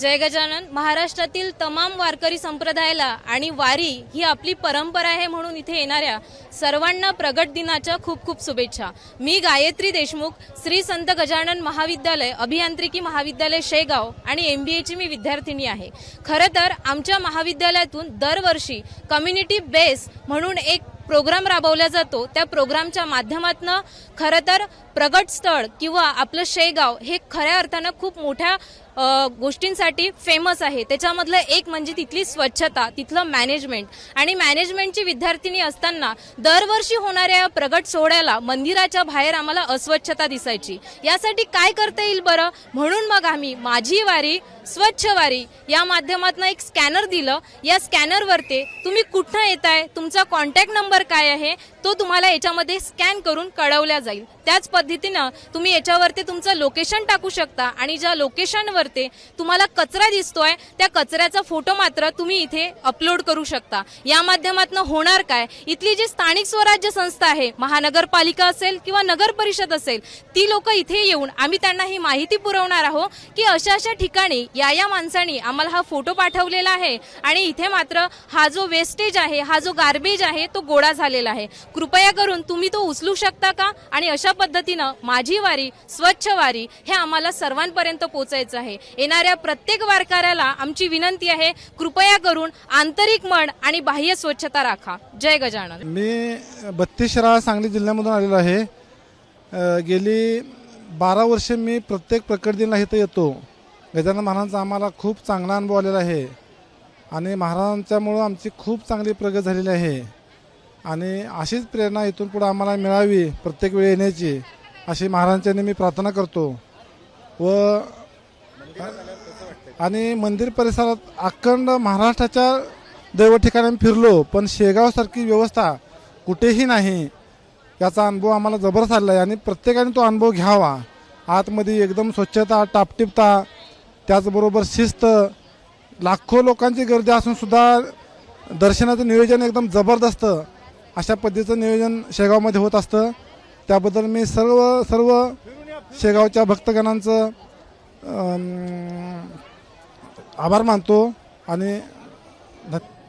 जय गजानन। महाराष्ट्रातील तमाम वारकरी संप्रदायाला आणि वारी ही आपली परंपरा आहे म्हणून इथे येणाऱ्या सर्वांना प्रगट दिनाच्या खूप खूप शुभेच्छा। मी गायत्री देशमुख, श्री संत गजानन महाविद्यालय अभियांत्रिकी महाविद्यालय शेगाव आणि MBA ची मी विद्यार्थिनी आहे। खरं तर आमच्या महाविद्यालयातून दरवर्षी कम्युनिटी बेस म्हणून एक प्रोग्राम राबवला जातो। त्या प्रोग्रामच्या माध्यमातून खरं तर प्रगट स्थळ किंवा आपलं शेगाव हे खऱ्या अर्थाने खूप मोठ्या गोष्टींसाठी फेमस आहे। त्याच्यामधलं एक म्हणजे तिथली स्वच्छता, तिथलं मॅनेजमेंट आणि मॅनेजमेंटची विद्यार्थिनी असताना दरवर्षी होणाऱ्या प्रगट सोहळ्याला मंदिराच्या बाहेर आम्हाला अस्वच्छता दिसायची। यासाठी काय करता येईल बरं, म्हणून मग आम्ही माझी वारी स्वच्छ वारी या माध्यमातून एक स्कॅनर दिलं। या स्कॅनरवरती तुम्ही कुठं येताय, तुमचा कॉन्टॅक्ट नंबर काय आहे तो तुम्हाला याच्यामध्ये स्कॅन करून कळवल्या जाईल। त्याच पद्धतीने तुम्ही याच्यावरती तुमचं लोकेशन टाकू शकता आणि ज्या लोकेशनवरती तुम्हाला कचरा दिसतोय त्या कचऱ्याचा फोटो मात्र तुम्ही इथे अपलोड करू शकता। या माध्यमातून होणार काय, इथली जी स्थानिक स्वराज्य संस्था आहे, महानगरपालिका असेल किंवा नगर परिषद असेल, ती लोक इथे येऊन आम्ही त्यांना ही माहिती पुरवणार आहोत की अशा अशा ठिकाणी या माणसांनी आम्हाला हा फोटो पाठवलेला आहे आणि इथे मात्र हा जो वेस्टेज आहे, हा जो गार्बेज आहे तो गोळा झालेला आहे, कृपया करून तुम्ही तो उचलू शकता का। आणि अशा पद्धतीने माझी वारी स्वच्छ वारी हे आम्हाला सर्वांपर्यंत पोहोचायचं आहे। येणाऱ्या प्रत्येक वारकऱ्याला आमची विनंती आहे, कृपया करून आंतरिक मन आणि बाह्य स्वच्छता राखा। जय गजानन। मी 32 शिराळा सांगली जिल्ह्यामधून आलेलो आहे। गेली 12 वर्षे मी प्रत्येक प्रकट दिनाला इथे येतो। गजानन महाराजांचा आम्हाला खूप चांगला अनुभव आलेला आहे आणि महाराजांच्यामुळे आमची खूप चांगली प्रगती झालेली आहे आणि अशीच प्रेरणा इथून पुढे आम्हाला मिळावी प्रत्येक वेळी येण्याची, अशी महाराजांच्याने मी प्रार्थना करतो। व आणि मंदिर परिसरात अखंड महाराष्ट्राच्या दैवत ठिकाणी फिरलो, पण शेगावसारखी व्यवस्था कुठेही नाही। याचा अनुभव आम्हाला जबरदस्त आलेला आहे आणि प्रत्येकाने तो अनुभव घ्यावा। आतमध्ये एकदम स्वच्छता, टापटिपता, त्याचबरोबर शिस्त, लाखो लोकांची गर्दी असून सुद्धा दर्शनाचं नियोजन एकदम जबरदस्त अशा पद्धतीचं नियोजन शेगावमध्ये होत असतं। त्याबद्दल मी सर्व शेगावच्या भक्तगणांचं आभार मानतो आणि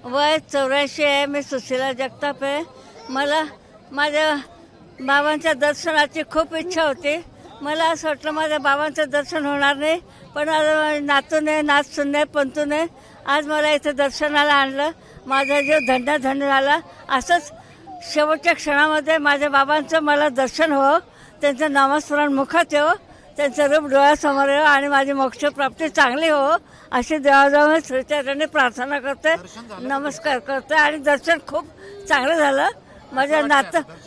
वय 84 आहे। मी सुशीला जगताप आहे। मला माझ्या बाबांच्या दर्शनाची खूप इच्छा होती। मला असं वाटलं माझ्या बाबांचं दर्शन होणार नाही, पण नातूने, नातसूने, पंतूने आज मला इथे दर्शनाला आणलं। माझा जीव धन्य झाला। असंच शेवटच्या क्षणामध्ये माझ्या बाबांचं मला दर्शन हो, त्यांचं नामस्मरण मुखात येऊ, त्यांचं रूप डोळ्यासमोर येऊ आणि माझी मोक्षप्राप्ती चांगली हो अशी देवाजवळ श्रीचरणी प्रार्थना करते, नमस्कार करते आणि दर्शन खूप चांगलं झालं। माझ्या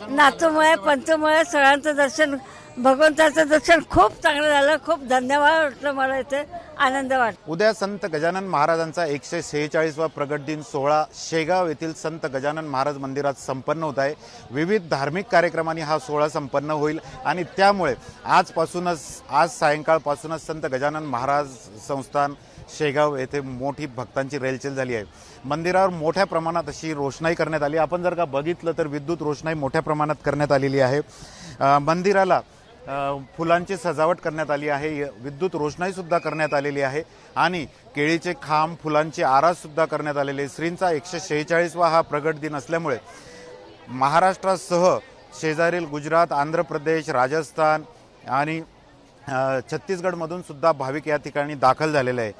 नातूमुळे, पंतूमुळे सगळ्यांचं दर्शन, भगवंताचं दर्शन खूप चांगलं झालं। खूप धन्यवाद वाटलं मला, इथे आनंद वाटला। उद्या संत गजानन महाराजांचा 146वा प्रगट दिन सोहळा शेगाव येथील संत गजानन महाराज मंदिरात संपन्न होत आहे। विविध धार्मिक कार्यक्रमांनी हा सोहळा संपन्न होईल आणि त्यामुळे आज सायंकाळपासूनच संत गजानन महाराज संस्थान शेगाव येथे मोठी भक्तांची रेलचेल झाली आहे। मंदिरावर मोठ्या प्रमाणात अशी रोषणाई करण्यात आली। आपण जर का बघितलं तर विद्युत रोषणाई मोठ्या प्रमाणात करण्यात आलेली आहे। मंदिराला फुलांची सजावट करण्यात आली आहे, विद्युत रोषणाई सुद्धा करण्यात आलेली आहे आणि केळीचे खांब, फुलांची आरास सुद्धा करण्यात आलेली आहे। श्रींचा 146वा हा प्रगट दिन असल्यामुळे महाराष्ट्रासह शेजारील गुजरात, आंध्र प्रदेश, राजस्थान आणि छत्तीसगडमधून सुद्धा भाविक या ठिकाणी दाखल झालेले आहे।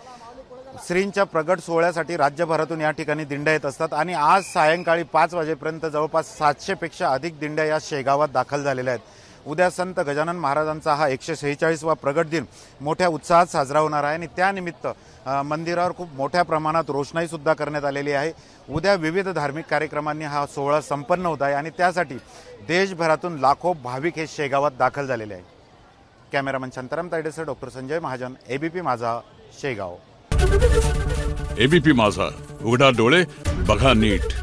श्रींच्या प्रगट सोहळ्यासाठी राज्यभरातून या ठिकाणी दिंड्या येत असतात आणि आज सायंकाळी 5 वाजेपर्यंत जवळपास 700 पेक्षा अधिक दिंड्या या शेगावात दाखल झालेल्या आहेत। उद्या संत गजानन महाराजांचा हा 146वा प्रगट दिन मोठ्या उत्साहात साजरा होणार आहे आणि त्यानिमित्त मंदिरावर खूप मोठ्या प्रमाणात रोषणाई सुद्धा करण्यात आलेली आहे। उद्या विविध धार्मिक कार्यक्रमांनी हा सोहळा संपन्न होत आहे आणि त्यासाठी देशभरातून लाखो भाविक हे शेगावात दाखल झालेले आहेत। कॅमेरामन शांताराम तायडेसह doctor Sanjay Mahajan, ABP Majha, Shegaon. ABP माझा, उघडा डोळे बघा नीट।